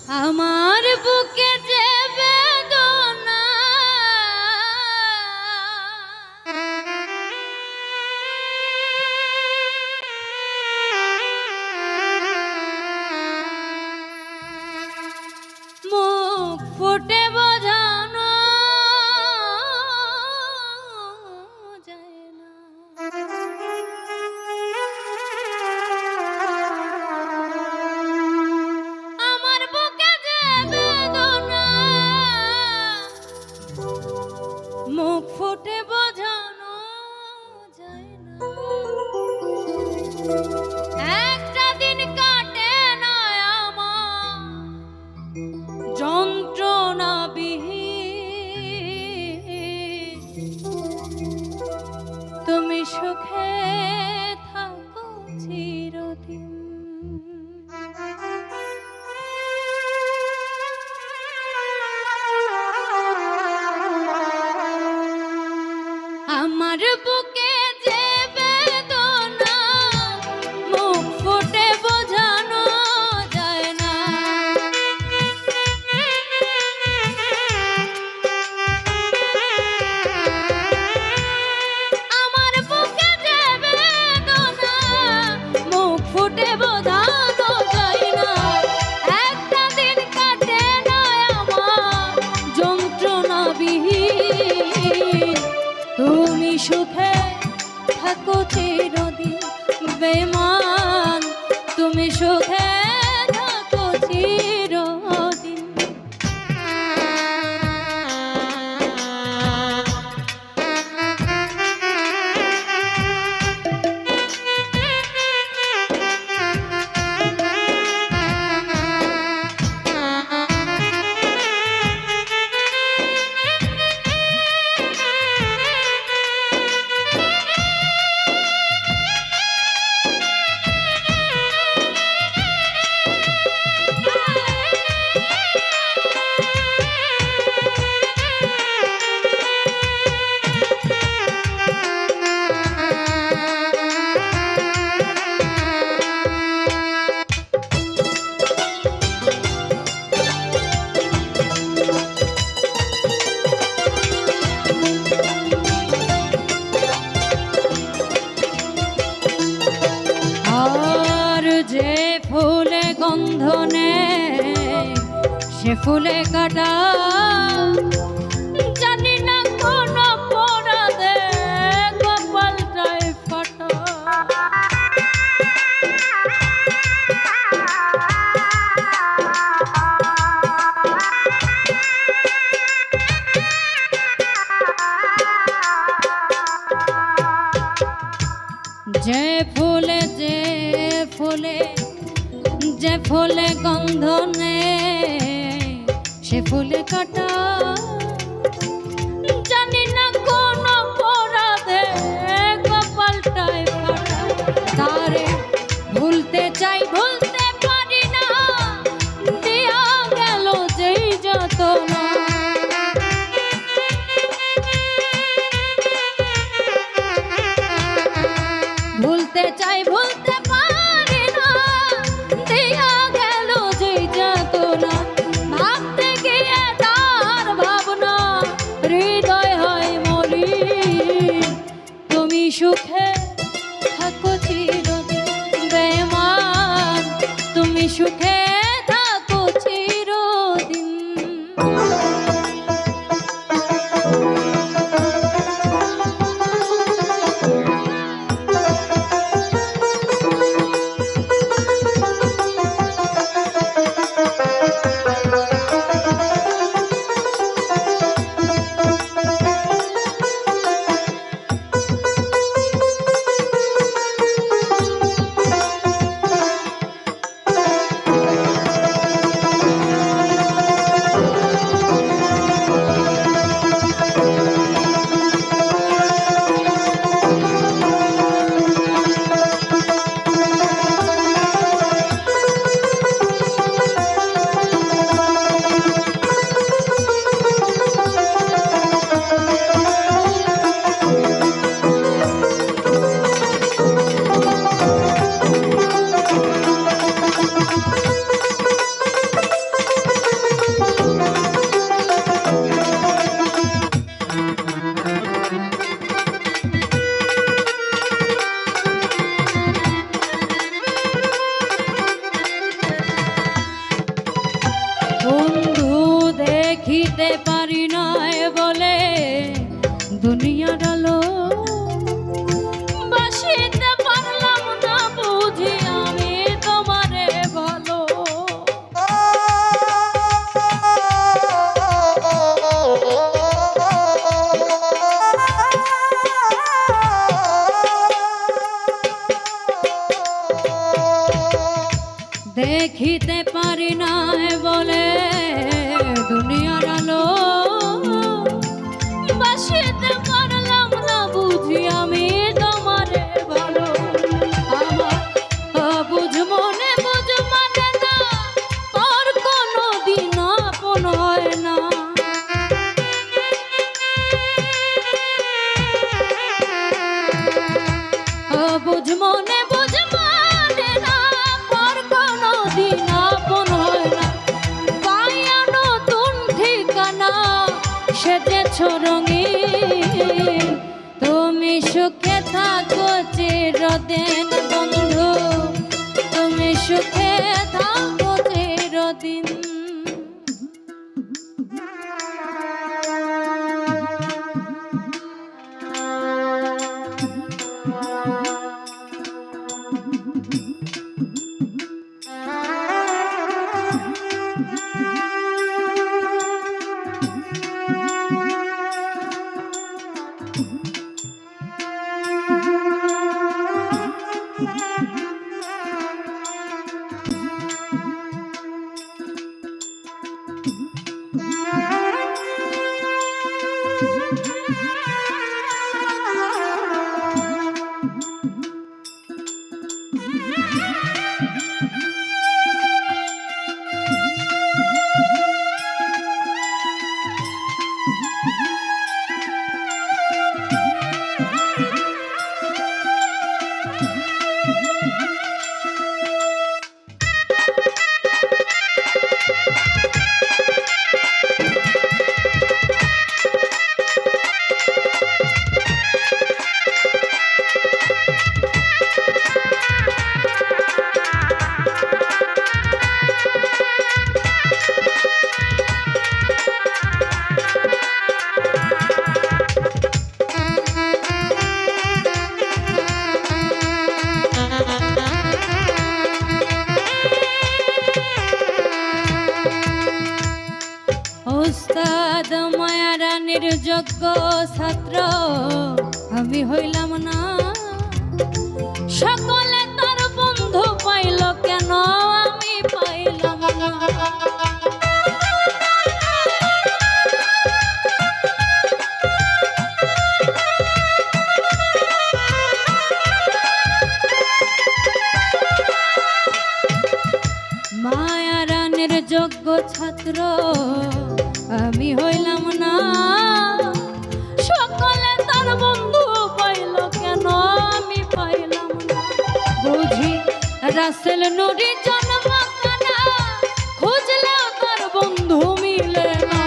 আমার বুকে যে বেদনা মুখ ফুটে বোঝানো যায় না। আমার বুকে যে বেদনা মুখ ফুটে বোঝানো যায় না। একটা দিন কাটে না আমার যন্ত্রণা বিহীন, তুমি সুখে থাকো চিরদিন। আমার বুকে যে বেদনা মুখ ফুটে বোঝানো যায় না। আমার বুকে যে বেদনা মুখ ফুটে বোঝানো যায় না। একটা দিন কাটে না আমার যন্ত্রণা বিহীন, তুমি সুখে থাকো চিরদিন। বেমান তুমি সুখে থাকো চিরদিন। আর যে ফুলে গন্ধ নেই সে ফুলে কাটা, জানি না কোন অপরাধে কপালটাই ফাটা। যে ফুলে যে ফুলে গন্ধ নেই সে ফুলে কাটা, জানি না কোন অপরাধে কপালটাই ফাটা। তারে ভুলতে চাই ভুলতে পারি না, দিয়া গেল যেই যতনা। ভুলতে চাই ভুলতে পারি না, দিয়া গেল যেই যতনা। ভাবতে গিয়ে তার ভাব দেখিতে পারি নাই বলে দুনিয়ার আলো, বাসিতে পারলাম না বুঝি আমি তোমারে ভালো। দেখিতে পারি নাই বলে দুনিয়ার আলো, বাসিতে পারলাম না বুঝি আমি তোমারে ভালো। আমার বুঝ মনে বুঝ মানে না, তোর কোনো দিন আপন হয় না। বুঝ মনে বুঝ মানে না, তোর কোনো দিন আপন হয় না। পাইয়া নতুন ঠিকানা সেজেছ রঙিন, তুমি সুখে থাকো চিরদিন বন্ধু, তুমি সুখে থাকো চিরদিন। উস্তাদ মায়ারানীর যোগ্য ছাত্র আমি হইলাম না, সকলে তার বন্ধু পাইল কেন আমি পাইলাম না। মায়ারানীর যোগ্য ছাত্র আমি হইলাম না, সকলে তার বন্ধু পাইল কেন আমি পাইলাম না। বুঝি রাসেল নুরি জন্ম কানা, খুঁজলেও তার বন্ধু মিলে না।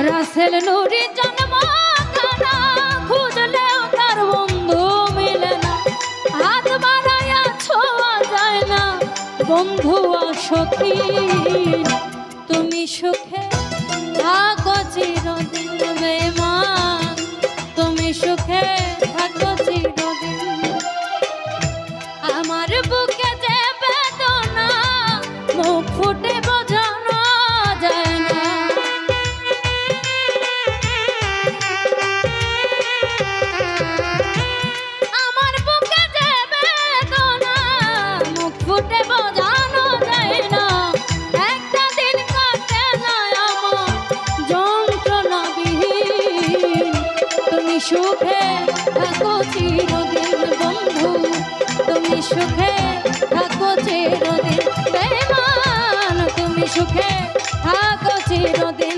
রাসেল নুরি জন্ম কানা, খুঁজলেও তার বন্ধু মিলে না। হাত বাড়াইয়া ছোঁয়া যায় না বন্ধু সখী, তুমি সুখে থাকো চিরদিন বেমান, তুমি সুখে থাকো চিরদিন। আমার বুকে যে বেদনা মুখ ফুটে বোঝানো যায় না। আমার বুকে যে বেদনা মুখ ফুটে বোঝানো যায় না। একটা দিন কাটে না আমার যন্ত্রণাবিহীন, তুমি সুখে থাকো চিরদিন বন্ধু, তুমি সুখে থাকো চিরদিন বেমান, তুমি সুখে থাকো চিরদিন।